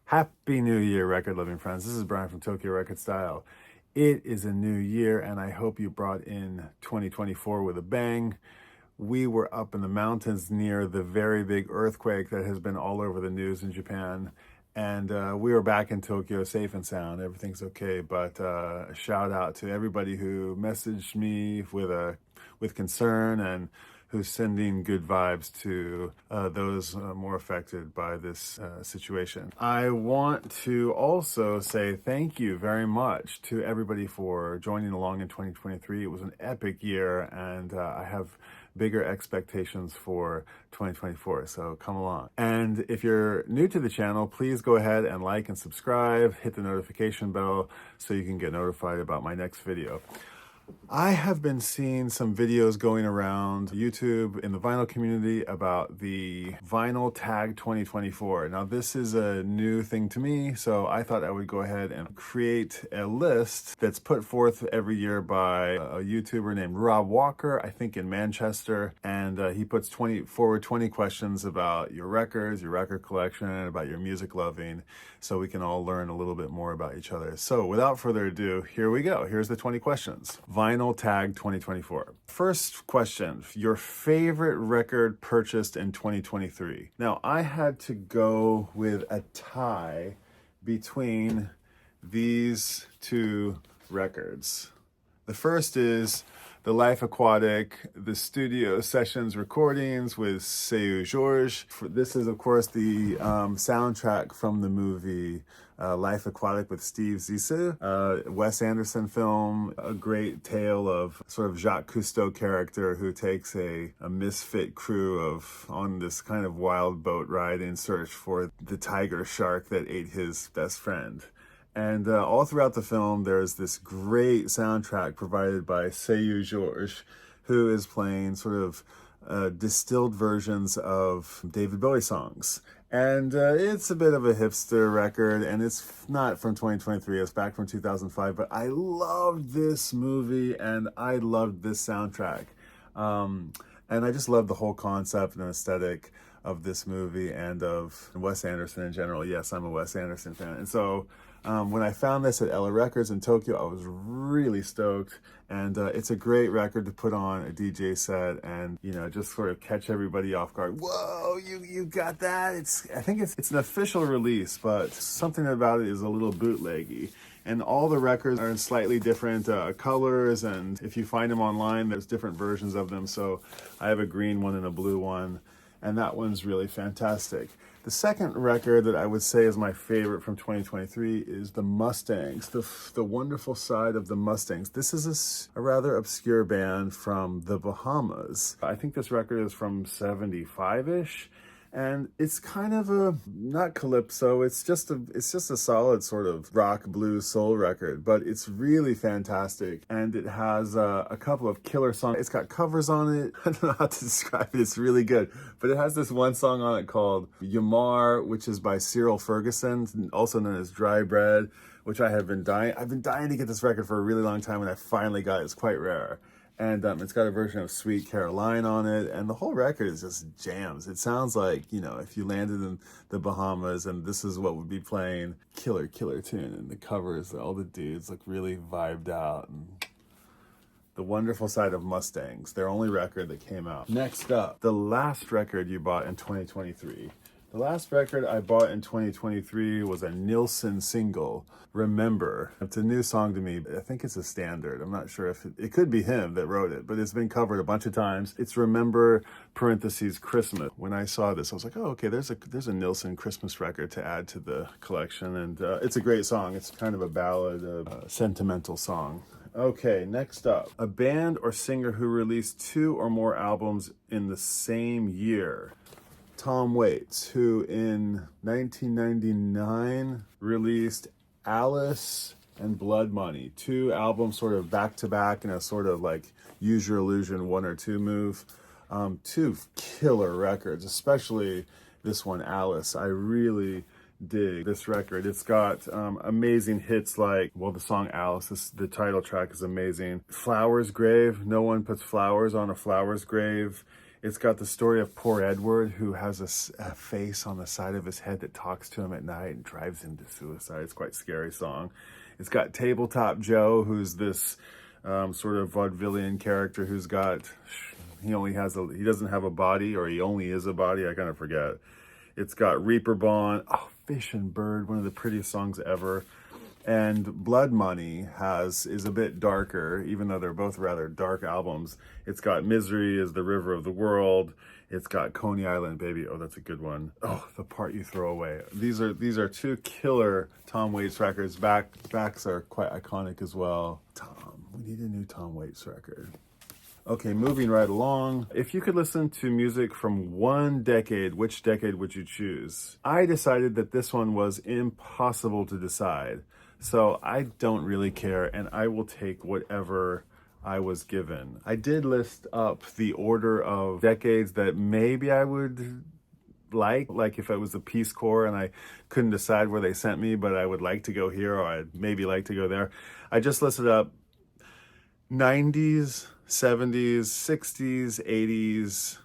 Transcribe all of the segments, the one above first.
Happy New Year, record loving friends. This is Brian from Tokyo Record Style. It is a new year, and I hope you brought in 2024 with a bang. We were up in the mountains near the very big earthquake that has been all over the news in Japan. And we were back in Tokyo safe and sound. Everything's okay. But a shout out to everybody who messaged me with concern and who's sending good vibes to those more affected by this situation. I want to also say thank you very much to everybody for joining along in 2023. It was an epic year, and I have bigger expectations for 2024, so come along. And if you're new to the channel, please go ahead and like and subscribe, hit the notification bell so you can get notified about my next video. I have been seeing some videos going around YouTube in the vinyl community about the Vinyl Tag 2024. Now, this is a new thing to me, so I thought I would go ahead and create a list that's put forth every year by a YouTuber named Rob Walker, I think in Manchester, and he puts forward 20 questions about your records, your record collection, about your music loving, so we can all learn a little bit more about each other. So without further ado, here we go. Here's the 20 questions. Vinyl Tag 2024. First question, your favorite record purchased in 2023. Now, I had to go with a tie between these two records. The first is the Life Aquatic, the studio sessions recordings with Jorge. This is, of course, the soundtrack from the movie Life Aquatic with Steve Zissou, Wes Anderson film, a great tale of sort of Jacques Cousteau character who takes a misfit crew on this kind of wild boat ride in search for the tiger shark that ate his best friend. And all throughout the film, there's this great soundtrack provided by Jorge, who is playing sort of distilled versions of David Bowie songs. And it's a bit of a hipster record, and it's not from 2023, it's back from 2005, but I loved this movie, and I loved this soundtrack. And I just love the whole concept and aesthetic of this movie and of Wes Anderson in general. Yes, I'm a Wes Anderson fan. And so when I found this at Ella Records in Tokyo, I was really stoked. And it's a great record to put on a DJ set and, you know, just sort of catch everybody off guard. Whoa, you got that? I think it's an official release, but something about it is a little bootleggy. And all the records are in slightly different colors, and if you find them online, there's different versions of them. So I have a green one and a blue one, and that one's really fantastic. The second record that I would say is my favorite from 2023 is the Mustangs, the wonderful side of the Mustangs. This is a rather obscure band from the Bahamas. I think this record is from 75-ish. And it's kind of not calypso, it's just a solid sort of rock, blues, soul record, but it's really fantastic. And it has a couple of killer songs. It's got covers on it. I don't know how to describe it. It's really good. But it has this one song on it called Yamar, which is by Cyril Ferguson, also known as Dry Bread, which I've been dying to get this record for a really long time, and I finally got it. It's quite rare. And it's got a version of Sweet Caroline on it, and the whole record is just jams. It sounds like, you know, if you landed in the Bahamas and this is what would be playing, killer tune. And the covers, all the dudes look really vibed out. And the wonderful side of Mustangs, their only record that came out. Next up, the last record you bought in 2023. The last record I bought in 2023 was a Nillson single, Remember. It's a new song to me. I think it's a standard. I'm not sure if it could be him that wrote it, but it's been covered a bunch of times. It's Remember parentheses Christmas. When I saw this, I was like, oh, okay, there's a Nillson Christmas record to add to the collection. And it's a great song. It's kind of a ballad, a sentimental song. Okay, next up, a band or singer who released 2 or more albums in the same year. Tom Waits, who in 1999 released Alice and Blood Money, 2 albums sort of back to back in a sort of like Use Your Illusion 1 or 2 move. 2 killer records, especially this one, Alice. I really dig this record. It's got amazing hits like, well, the song Alice, the title track is amazing. Flowers Grave, no one puts flowers on a flower's grave. It's got the story of poor Edward, who has a face on the side of his head that talks to him at night and drives him to suicide. It's quite a scary song. It's got Tabletop Joe, who's this sort of vaudevillian character who's got, he doesn't have a body, or he only is a body, I kind of forget. It's got Reaper Bond, oh, Fish and Bird, one of the prettiest songs ever. And Blood Money is a bit darker, even though they're both rather dark albums. It's got Misery is the River of the World. It's got Coney Island Baby. Oh, that's a good one. Oh, The Part You Throw Away. These are two killer Tom Waits records. Backs are quite iconic as well. We need a new Tom Waits record. Okay, moving right along. If you could listen to music from one decade, which decade would you choose? I decided that this one was impossible to decide. So I don't really care, and I will take whatever I was given. I did list up the order of decades that maybe I would like if it was the Peace Corps and I couldn't decide where they sent me, but I would like to go here, or I'd maybe like to go there. I just listed up 90s, 70s, 60s, 80s,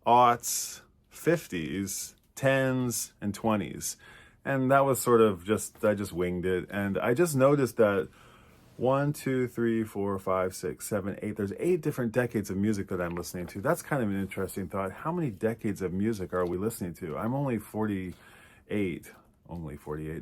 aughts, 50s, 10s, and 20s. And that was sort of I just winged it. And I just noticed that 1, 2, 3, 4, 5, 6, 7, 8, there's 8 different decades of music that I'm listening to. That's kind of an interesting thought. How many decades of music are we listening to? I'm only 48,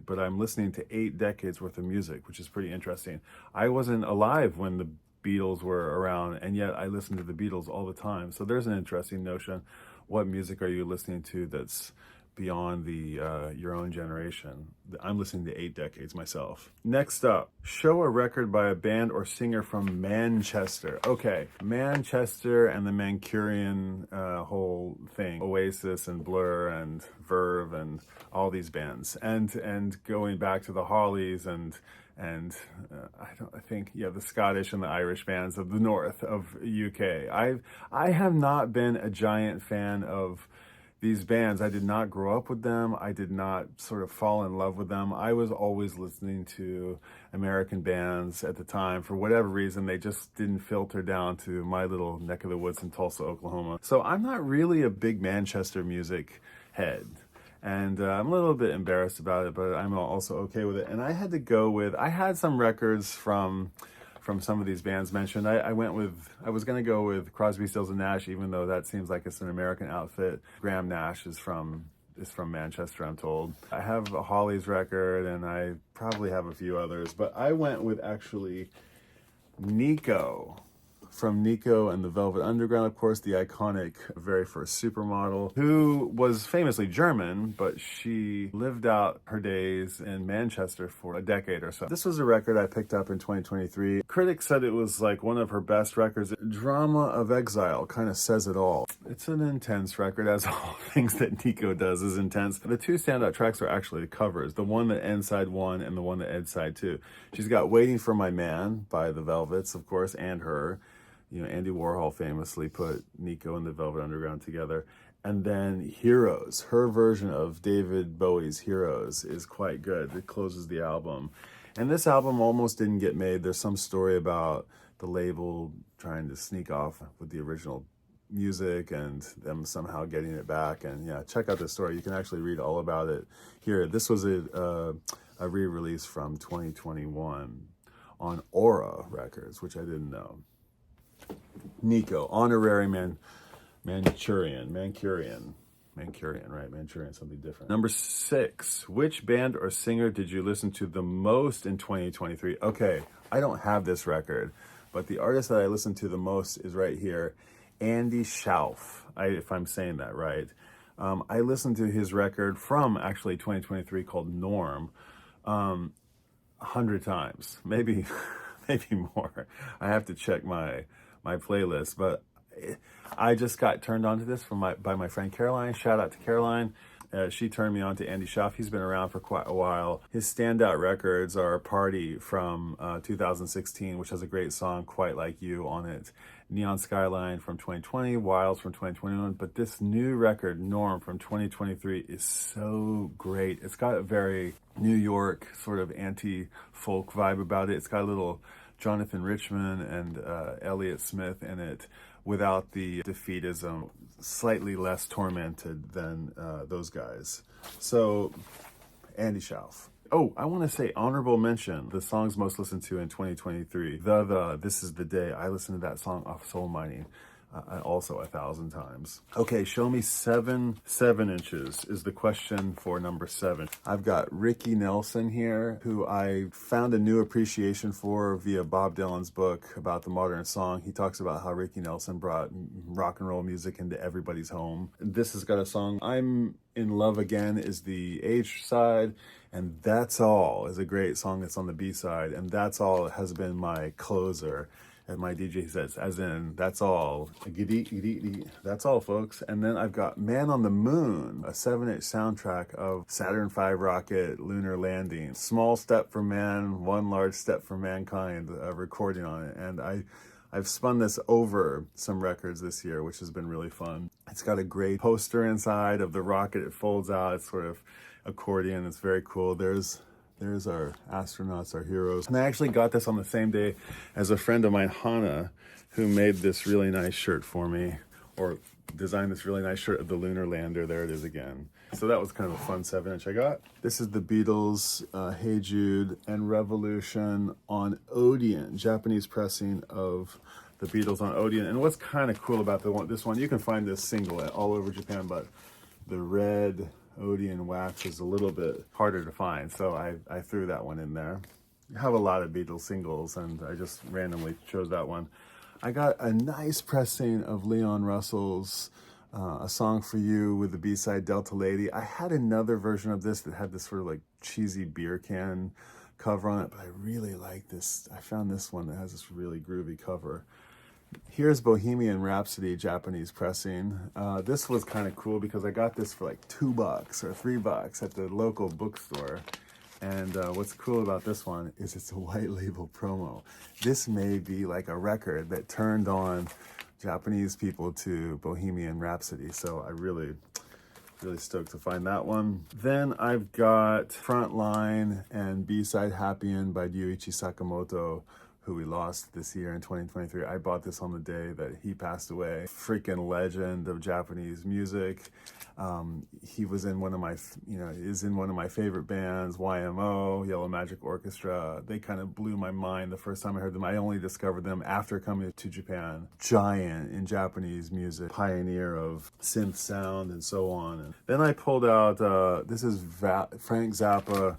but I'm listening to 8 decades worth of music, which is pretty interesting. I wasn't alive when the Beatles were around, and yet I listen to the Beatles all the time. So there's an interesting notion. What music are you listening to that's beyond your own generation? I'm listening to 8 decades myself. Next up, show a record by a band or singer from Manchester. Okay, Manchester and the Mancunian whole thing, Oasis and Blur and Verve and all these bands, and going back to the Hollies and I think the Scottish and the Irish bands of the north of UK. I have not been a giant fan of these bands. I did not grow up with them. I did not sort of fall in love with them. I was always listening to American bands at the time. For whatever reason, they just didn't filter down to my little neck of the woods in Tulsa, Oklahoma. So I'm not really a big Manchester music head. And I'm a little bit embarrassed about it, but I'm also okay with it. And I had some records from some of these bands mentioned. I was going to go with Crosby, Stills and Nash, even though that seems like it's an American outfit. Graham Nash is from Manchester, I'm told. I have a Hollies record, and I probably have a few others, but I went with actually Nico. From Nico and the Velvet Underground, of course, the iconic very first supermodel, who was famously German, but she lived out her days in Manchester for a decade or so. This was a record I picked up in 2023. Critics said it was like one of her best records. Drama of Exile kind of says it all. It's an intense record, as all things that Nico does is intense. The 2 standout tracks are actually the covers, the one that ends side 1 and the one that ends side 2. She's got Waiting for My Man by the Velvets, of course, and her. Andy Warhol famously put Nico and the Velvet Underground together. And then Heroes, her version of David Bowie's Heroes, is quite good. It closes the album. And this album almost didn't get made. There's some story about the label trying to sneak off with the original music and them somehow getting it back. And yeah, check out this story. You can actually read all about it here. This was a re-release from 2021 on Aura Records, which I didn't know. Nico, honorary Mancunian, right? Mancunian, something different. Number 6, which band or singer did you listen to the most in 2023? Okay, I don't have this record, but the artist that I listened to the most is right here, Andy Shauf, if I'm saying that right. I listened to his record from actually 2023 called Norm 100 times, maybe more. I have to check my playlist, but I just got turned on to this by my friend Caroline. Shout out to Caroline. She turned me on to Andy Shauf. He's been around for quite a while. His standout records are Party from 2016, which has a great song, Quite Like You, on it. Neon Skyline from 2020, Wilds from 2021. But this new record, Norm, from 2023 is so great. It's got a very New York sort of anti-folk vibe about it. It's got a little Jonathan Richmond and Elliot Smith in it without the defeatism. slightly less tormented than those guys. So, Andy Shauf. Oh, I want to say honorable mention, the songs most listened to in 2023. This is the Day. I listened to that song off Soul Mining also 1,000 times. Okay, show me 7 inches is the question for number 7. I've got Ricky Nillson here, who I found a new appreciation for via Bob Dylan's book about the modern song. He talks about how Ricky Nillson brought rock and roll music into everybody's home. This has got a song, I'm in Love Again is the A side, and That's All is a great song that's on the B side, and That's All has been my closer. And my DJ says, as in, that's all. That's all, folks. And then I've got Man on the Moon, a 7-inch soundtrack of Saturn V rocket lunar landing. Small step for man, one large step for mankind, recording on it. And I've spun this over some records this year, which has been really fun. It's got a great poster inside of the rocket. It folds out. It's sort of accordion. It's very cool. There's our astronauts, our heroes. And I actually got this on the same day as a friend of mine, Hannah, who made this really nice shirt for me, or designed this really nice shirt of the lunar lander. There it is again. So that was kind of a fun 7-inch I got. This is the Beatles, Hey Jude, and Revolution on Odeon, Japanese pressing of the Beatles on Odeon. And what's kind of cool about this one, you can find this single all over Japan, but the red Odeon wax is a little bit harder to find, so I threw that one in there. I have a lot of Beatles singles, and I just randomly chose that one. I got a nice pressing of Leon Russell's A Song for You with the B-side Delta Lady. I had another version of this that had this sort of like cheesy beer can cover on it, but I really like this. I found this one that has this really groovy cover. Here's Bohemian Rhapsody, Japanese pressing. This was kind of cool because I got this for like $2 or $3 at the local bookstore. And what's cool about this one is it's a white label promo. This may be like a record that turned on Japanese people to Bohemian Rhapsody. So I really stoked to find that one. Then I've got Frontline and B-side Happyin' by Ryuichi Sakamoto, who we lost this year in 2023. I bought this on the day that he passed away. Freaking legend of Japanese music. He was in one of my, is in one of my favorite bands, YMO, Yellow Magic Orchestra. They kind of blew my mind the first time I heard them. I only discovered them after coming to Japan. Giant in Japanese music, pioneer of synth sound and so on. And then I pulled out, this is Frank Zappa,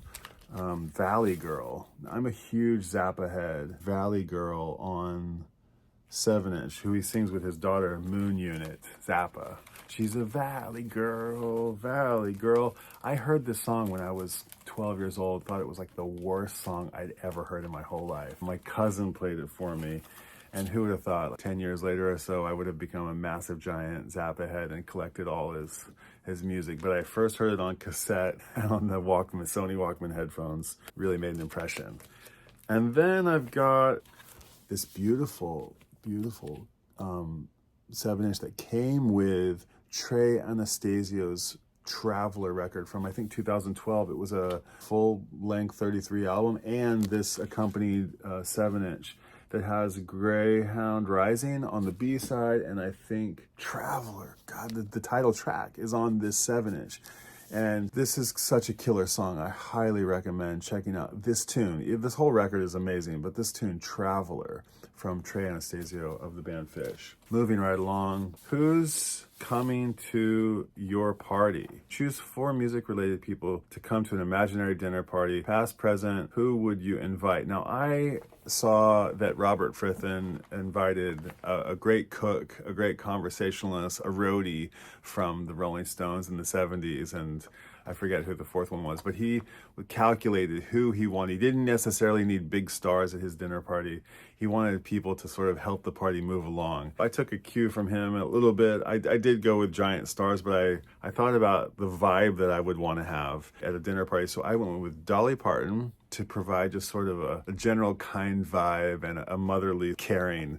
Valley Girl. I'm a huge Zappa head. Valley Girl on 7-inch, who he sings with his daughter, Moon Unit, Zappa. She's a valley girl, valley girl. I heard this song when I was 12 years old, thought it was like the worst song I'd ever heard in my whole life. My cousin played it for me, and who would have thought, like 10 years later or so, I would have become a massive giant Zappa head and collected all his music. But I first heard it on cassette and on the Walkman, Sony Walkman headphones. Really made an impression. And then I've got this beautiful 7-inch that came with Trey Anastasio's Traveler record from, I think, 2012. It was a full-length 33 album, and this accompanied 7-inch that has Greyhound Rising on the B side, and I think Traveler, God, the title track is on this 7-inch. And this is such a killer song. I highly recommend checking out this tune. This whole record is amazing, but this tune, Traveler, from Trey Anastasio of the band Fish. Moving right along, who's coming to your party? Choose 4 music-related people to come to an imaginary dinner party, past, present. Who would you invite? Now, I saw that Robert Frithen invited a great cook, a great conversationalist, a roadie from the Rolling Stones in the 70s, and I forget who the 4th one was, but he calculated who he wanted. He didn't necessarily need big stars at his dinner party. He wanted people to sort of help the party move along. I took a cue from him a little bit. I did go with giant stars, but I thought about the vibe that I would want to have at a dinner party. So I went with Dolly Parton to provide just sort of a general kind vibe and a motherly, caring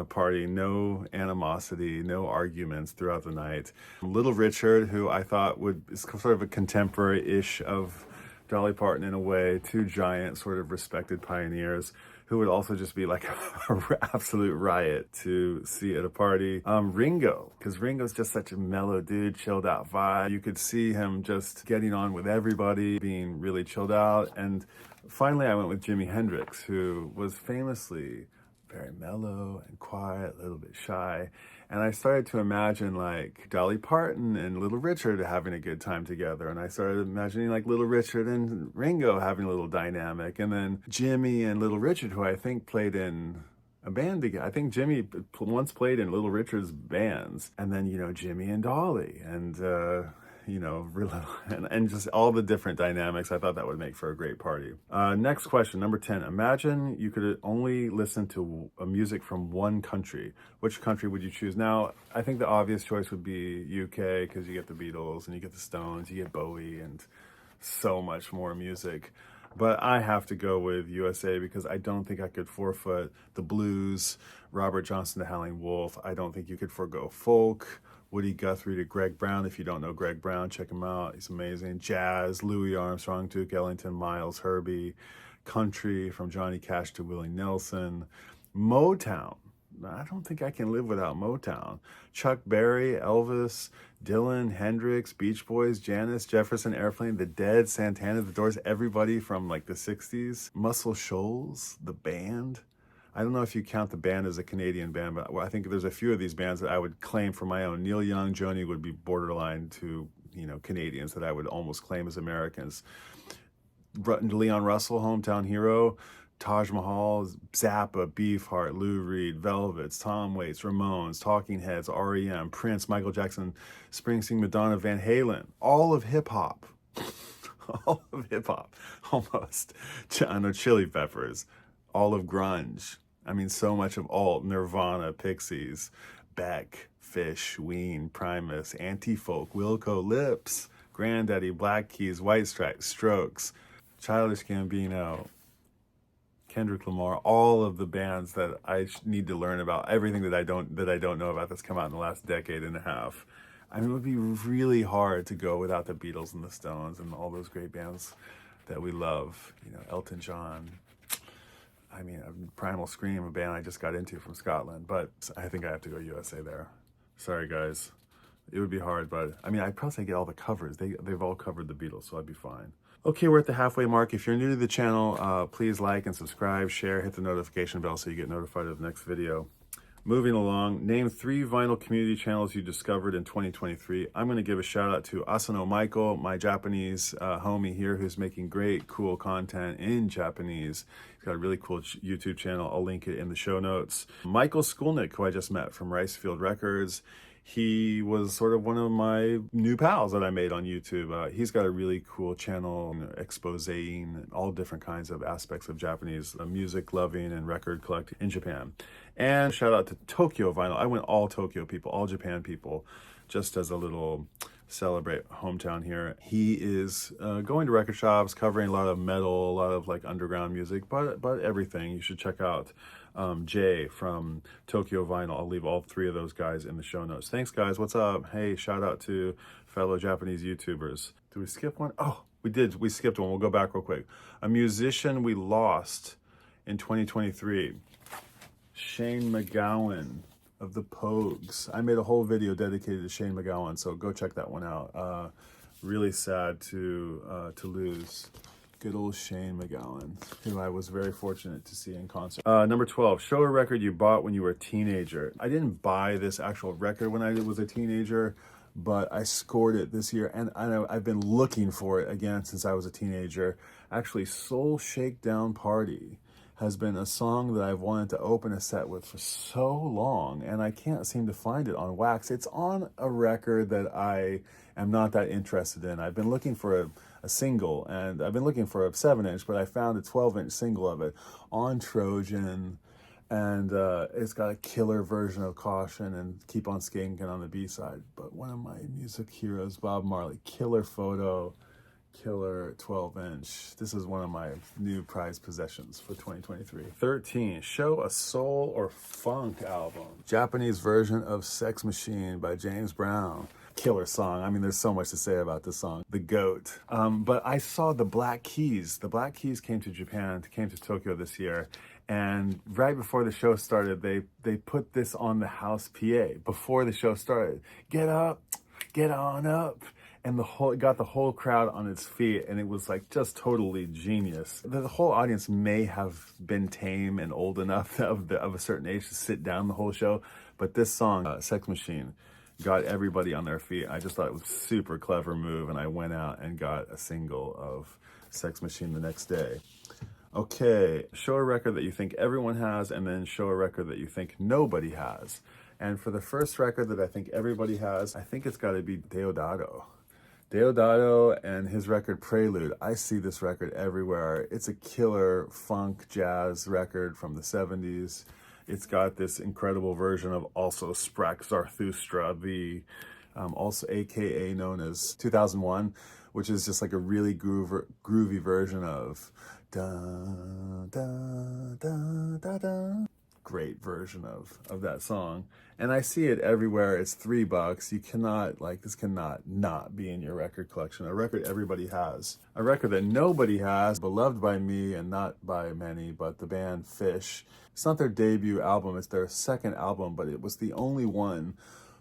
party. No animosity, no arguments throughout the night. Little Richard, who I thought is sort of a contemporary-ish of Dolly Parton in a way, 2 giant sort of respected pioneers who would also just be like an absolute riot to see at a party. Ringo, because Ringo's just such a mellow dude, chilled out vibe. You could see him just getting on with everybody, being really chilled out. And finally, I went with Jimi Hendrix, who was famously very mellow and quiet, a little bit shy. And I started to imagine like Dolly Parton and Little Richard having a good time together. And I started imagining like Little Richard and Ringo having a little dynamic. And then Jimmy and Little Richard, who I think played in a band together. I think Jimmy once played in Little Richard's bands. And then, Jimmy and Dolly and, and just all the different dynamics. I thought that would make for a great party. Next question, number 10. Imagine you could only listen to music from one country. Which country would you choose? Now, I think the obvious choice would be UK, because you get the Beatles and you get the Stones, you get Bowie and so much more music. But I have to go with USA because I don't think I could forfeit the blues, Robert Johnson to Howlin' Wolf. I don't think you could forego folk, Woody Guthrie to Greg Brown. If you don't know Greg Brown, check him out. He's amazing. Jazz, Louis Armstrong, Duke Ellington, Miles Herbie. Country, from Johnny Cash to Willie Nelson. Motown. I don't think I can live without Motown. Chuck Berry, Elvis, Dylan, Hendrix, Beach Boys, Janis, Jefferson Airplane, The Dead, Santana, The Doors, everybody from like the 60s. Muscle Shoals, the band. I don't know if you count the band as a Canadian band, but I think there's a few of these bands that I would claim for my own. Neil Young, Joni would be borderline to, Canadians that I would almost claim as Americans. Leon Russell, Hometown Hero, Taj Mahal, Zappa, Beefheart, Lou Reed, Velvets, Tom Waits, Ramones, Talking Heads, REM, Prince, Michael Jackson, Springsteen, Madonna, Van Halen, all of hip hop. All of hip hop, almost. I know Chili Peppers. All of grunge. I mean, so much of alt, Nirvana, Pixies, Beck, Fish, Ween, Primus, Anti-Folk, Wilco, Lips, Granddaddy, Black Keys, White Stripes, Strokes, Childish Gambino, Kendrick Lamar, all of the bands that I need to learn about, everything that I don't know about that's come out in the last decade and a half. I mean, it would be really hard to go without the Beatles and the Stones and all those great bands that we love. Elton John. I mean, Primal Scream, a band I just got into from Scotland, but I think I have to go USA there. Sorry, guys. It would be hard, but I mean, I'd probably get all the covers. They've all covered the Beatles, so I'd be fine. Okay, we're at the halfway mark. If you're new to the channel, please like and subscribe, share, hit the notification bell so you get notified of the next video. Moving along, name 3 vinyl community channels you discovered in 2023. I'm going to give a shout out to Asano Michael, my Japanese homie here who's making great, cool content in Japanese. He's got a really cool YouTube channel. I'll link it in the show notes. Michael Skulnick, who I just met from Ricefield Records. He was sort of one of my new pals that I made on YouTube. He's got a really cool channel exposing all different kinds of aspects of Japanese music loving and record collecting in Japan. And shout out to Tokyo Vinyl. I went all Tokyo people, all Japan people, just as a little celebrate hometown here. He is going to record shops, covering a lot of metal, a lot of like underground music, but everything. You should check out Jay from Tokyo Vinyl. I'll leave all 3 of those guys in the show notes. Thanks, guys. What's up? Hey, shout out to fellow Japanese YouTubers. Did we skip one? Oh, we did. We skipped one. We'll go back real quick. A musician we lost in 2023. Shane MacGowan of the Pogues. I made a whole video dedicated to Shane MacGowan, so go check that one out. Really sad to lose good old Shane MacGowan, who I was very fortunate to see in concert. Number 12, show a record you bought when you were a teenager. I didn't buy this actual record when I was a teenager, but I scored it this year, and I've been looking for it again since I was a teenager. Actually, Soul Shakedown Party has been a song that I've wanted to open a set with for so long, and I can't seem to find it on wax. It's on a record that I am not that interested in. I've been looking for a single, and I've been looking for a 7-inch, but I found a 12-inch single of it on Trojan, and it's got a killer version of Caution and Keep on Skating on the B-side. But one of my music heroes, Bob Marley, killer photo, killer 12-inch. This is one of my new prized possessions for 2023. 13, show a soul or funk album. Japanese version of Sex Machine by James Brown. Killer song. I mean, there's so much to say about this song. The GOAT. But I saw the Black Keys. The Black Keys came to Japan, came to Tokyo this year, And right before the show started, they put this on the house PA before the show started. Get up, get on up. And it got the whole crowd on its feet, and it was like just totally genius. The whole audience may have been tame and old enough of a certain age to sit down the whole show, but this song, Sex Machine, got everybody on their feet. I just thought it was a super clever move, and I went out and got a single of Sex Machine the next day. Okay, show a record that you think everyone has, and then show a record that you think nobody has. And for the first record that I think everybody has, I think it's got to be Deodato. Deodato and his record Prelude. I see this record everywhere. It's a killer funk jazz record from the 70s. It's got this incredible version of also Sprach Zarathustra, the also AKA known as 2001, which is just like a really groovy version of da da da da da. Great version of that song, and I see it everywhere. It's $3. You cannot, like, this cannot not be in your record collection. A record everybody has, a record that nobody has, beloved by me and not by many, but the band Fish. It's not their debut album, it's their second album, but it was the only one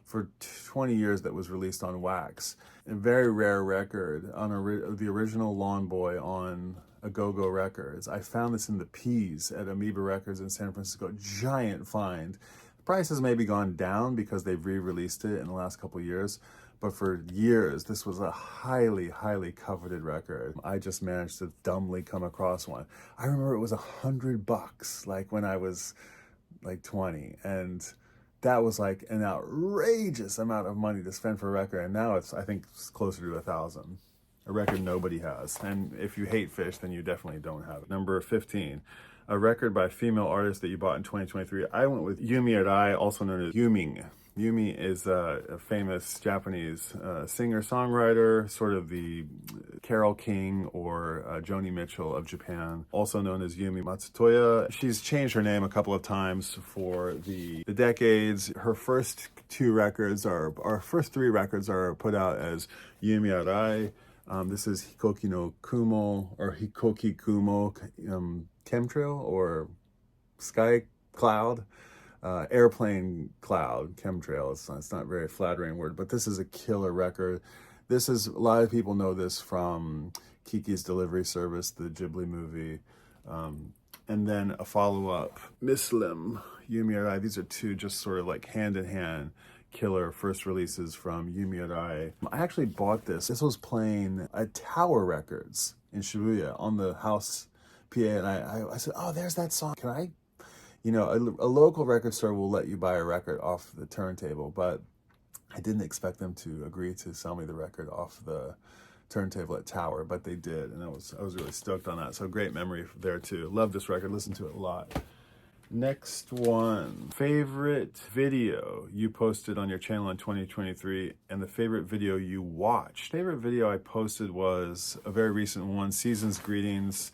for 20 years that was released on wax. A very rare record on the original Lawn Boy on Go-Go Records. I found this in the P's at Amoeba Records in San Francisco. Giant find. The price has maybe gone down because they've re-released it in the last couple of years, but for years this was a highly, highly coveted record. I just managed to dumbly come across one. I remember it was $100, like when I was like 20, and that was like an outrageous amount of money to spend for a record, and now I think it's closer to 1,000. A record nobody has. And if you hate Fish, then you definitely don't have it. Number 15, a record by a female artist that you bought in 2023. I went with Yumi Arai, also known as Yuming. Yumi is a famous Japanese singer-songwriter, sort of the Carole King or Joni Mitchell of Japan, also known as Yumi Matsutoya. She's changed her name a couple of times for the decades. Her first three records are put out as Yumi Arai. This is Hikoki no Kumo, or Hikoki Kumo Chemtrail, or Sky Cloud, Airplane Cloud Chemtrail. It's not a very flattering word, but this is a killer record. This is, a lot of people know this from Kiki's Delivery Service, the Ghibli movie, and then a follow-up, Muslim, Yumi Arai. These are two just sort of like hand-in-hand killer first releases from Yumi Arai. I actually bought this. This was playing at Tower Records in Shibuya on the house PA, and I said, oh, there's that song. Can I, a local record store will let you buy a record off the turntable, but I didn't expect them to agree to sell me the record off the turntable at Tower, but they did, and I was really stoked on that. So great memory there too. Love this record, listen to it a lot. Next one, favorite video you posted on your channel in 2023 and the favorite video you watched. Favorite video I posted was a very recent one, Season's Greetings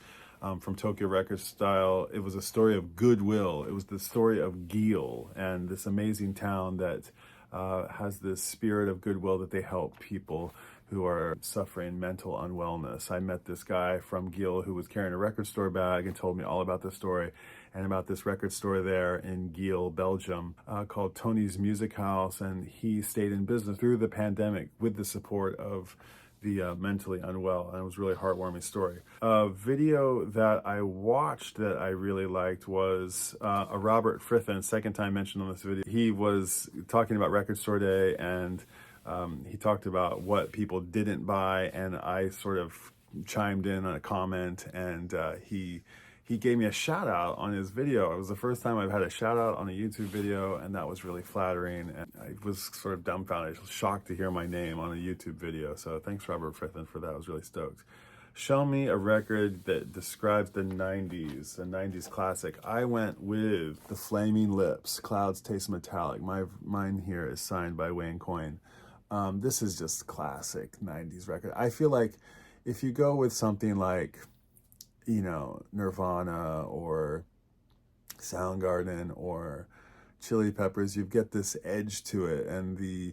from Tokyo Record Style. It was a story of goodwill. It was the story of Gil and this amazing town that has this spirit of goodwill that they help people who are suffering mental unwellness. I met this guy from Gil who was carrying a record store bag and told me all about this story and about this record store there in Gil, Belgium, called Tony's Music House, and he stayed in business through the pandemic with the support of the mentally unwell, and it was a really heartwarming story. A video that I watched that I really liked was a Robert Frithon, second time mentioned on this video. He was talking about Record Store Day, and he talked about what people didn't buy, and I sort of chimed in on a comment, and he gave me a shout out on his video. It was the first time I've had a shout out on a YouTube video, and that was really flattering. And I was sort of dumbfounded. I was shocked to hear my name on a YouTube video. So thanks, Robert Frithon, for that. I was really stoked. Show me a record that describes the 90s, a 90s classic. I went with The Flaming Lips, Clouds Taste Metallic. Mine here is signed by Wayne Coyne. This is just classic 90s record. I feel like if you go with something like, Nirvana or Soundgarden or Chili Peppers, you get this edge to it, and the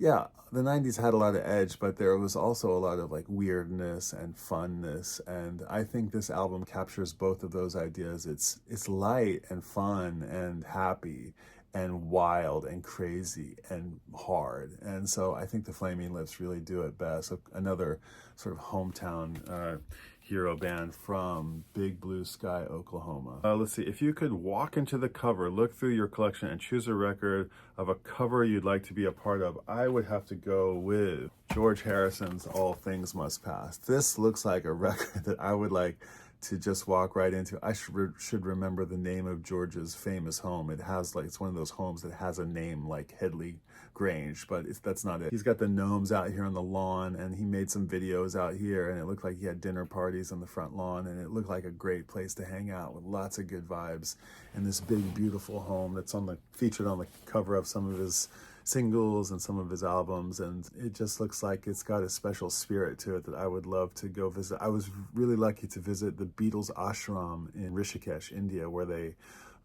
yeah, the 90s had a lot of edge, but there was also a lot of like weirdness and funness. And I think this album captures both of those ideas. It's light and fun and happy and wild and crazy and hard. And so I think the Flaming Lips really do it best. So another sort of hometown hero band from Big Blue Sky, Oklahoma. Let's see, if you could walk into the cover, look through your collection and choose a record of a cover you'd like to be a part of, I would have to go with George Harrison's All Things Must Pass. This looks like a record that I would like to just walk right into. I should remember the name of George's famous home. It has like, it's one of those homes that has a name like Headley Grange, but that's not it. He's got the gnomes out here on the lawn, and he made some videos out here, and it looked like he had dinner parties on the front lawn, and it looked like a great place to hang out with lots of good vibes. And this big, beautiful home that's featured on the cover of some of his singles and some of his albums, and it just looks like it's got a special spirit to it that I would love to go visit. I was really lucky to visit the Beatles ashram in Rishikesh, India, where they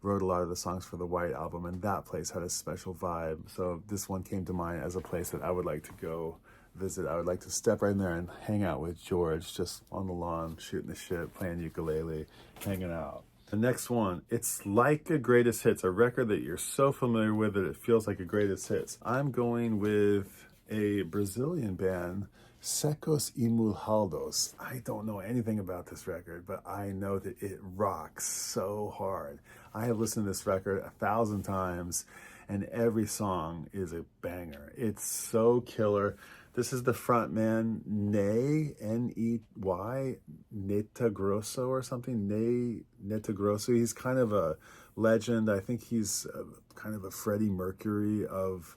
wrote a lot of the songs for the White Album, and that place had a special vibe. So this one came to mind as a place that I would like to go visit. I would like to step right in there and hang out with George, just on the lawn, shooting the shit, playing ukulele, hanging out. The next one, it's like a greatest hits, a record that you're so familiar with that it feels like a greatest hits. I'm going with a Brazilian band, Secos y Mulhaldos. I don't know anything about this record, but I know that it rocks so hard. I have listened to this record 1,000 times, and every song is a banger. It's so killer. This is the front man, Ney, N-E-Y, Netagrosso or something, Ney Netagrosso. He's kind of a legend. I think he's kind of a Freddie Mercury of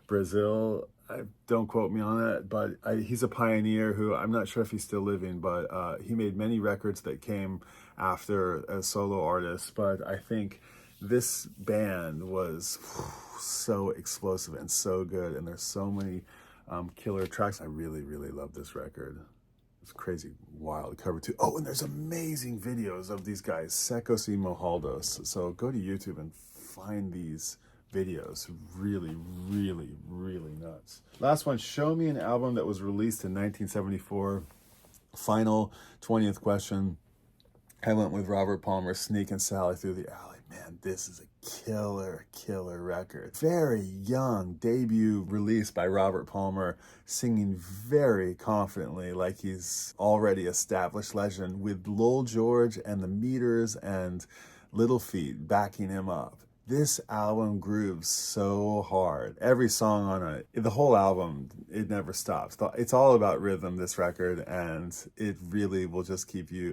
Brazil. Don't quote me on that, but he's a pioneer who, I'm not sure if he's still living, but he made many records that came after as solo artist. But I think this band was so explosive and so good, and there's so many killer tracks. I really, really love this record. It's crazy, wild cover too. Oh, and there's amazing videos of these guys, Secos y Mojaldos. So go to YouTube and find these videos. Really, really, really nuts. Last one, show me an album that was released in 1974. Final 20th question. I went with Robert Palmer's Sneakin' Sally Through the Alley. Man, this is a killer record. Very young debut release by Robert Palmer, singing very confidently like he's already established legend, with Lil George and the Meters and Little Feat backing him up. This album grooves so hard. Every song on it, the whole album, it never stops. It's all about rhythm, this record, and it really will just keep you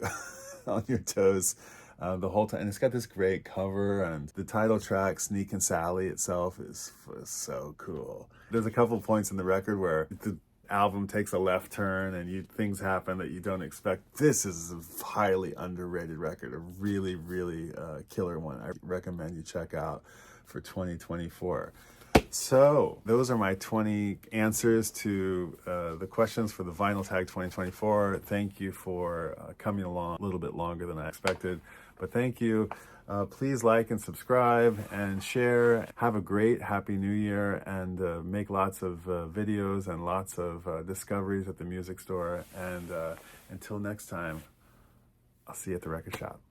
on your toes the whole time. And it's got this great cover, and the title track, Sneakin' Sally itself, is so cool. There's a couple points in the record where the album takes a left turn and things happen that you don't expect. This is a highly underrated record, a really, really killer one. I recommend you check out for 2024. So those are my 20 answers to the questions for the Vinyl Tag 2024. Thank you for coming along a little bit longer than I expected, but thank you. Please like and subscribe and share. Have a great Happy New Year, and make lots of videos and lots of discoveries at the music store. And until next time, I'll see you at the record shop.